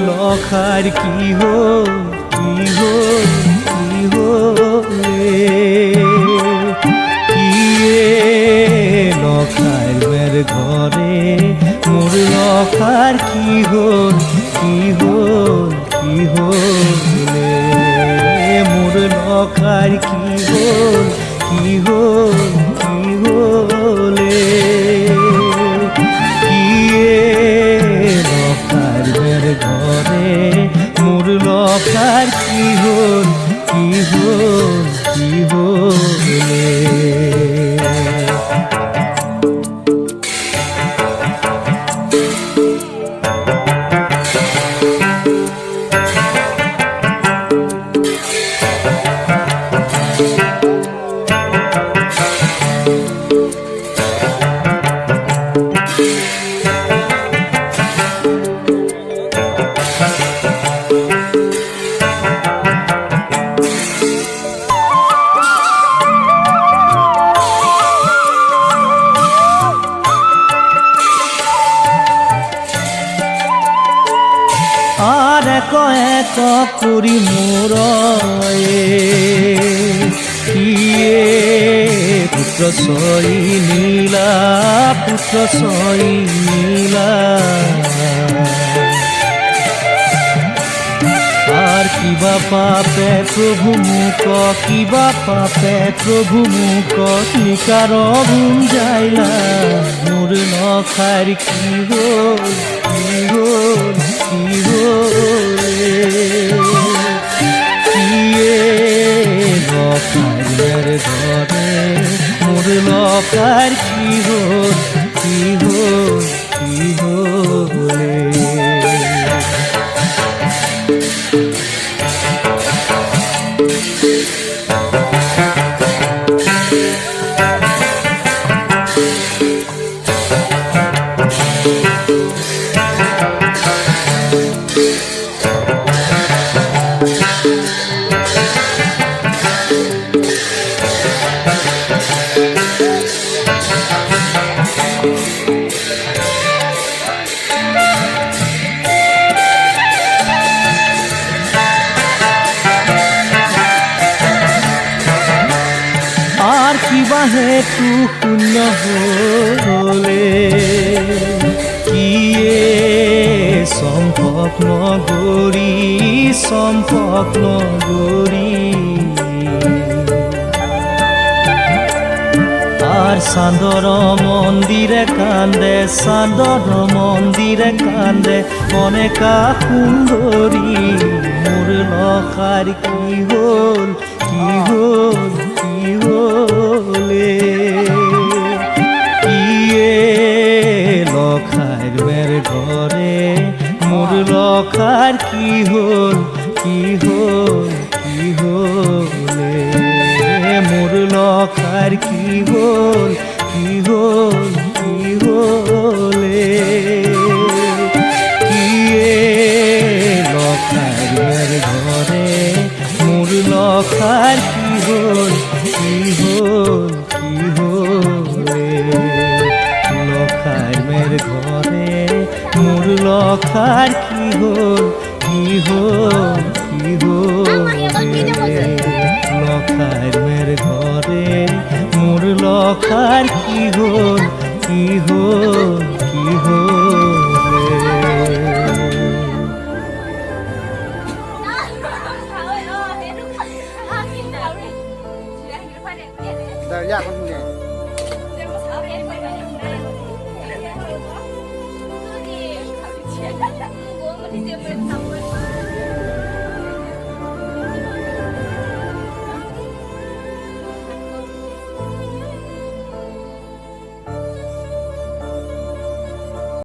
লখার কি হলে কিয়ে লখার মের ঘরে মোর লখার কি হলে মোর লখার কি হলে কিয়ে লখার মের ঘরে মোর লখার কি হলে আর এক করি মোরয়ে কিয়ে পুত্র সই নীলা আর কিবা পাপে প্রভু মুখ নিকার গুণ যাইলা মোর লখার কি হলে কিয়ে লখার ঘরে মোর লখার কি হলে আর কিবা হেতু শূন্য হলে কিয়ে সম্ভব নগরী আর চাঁদর মন্দিরে কান্দে অনেকা সুন্দরী মোর লখার কি হলে কিয়ে লখার মের ঘরে মোর লখার কি হলে মোর লখার কি হলে কিয়ে লখার মের ঘরে মোর লখার কি হলে লখার মের ঘরে মোর লখার কি হলে লখার মের ঘরে মোর লখার কি হলে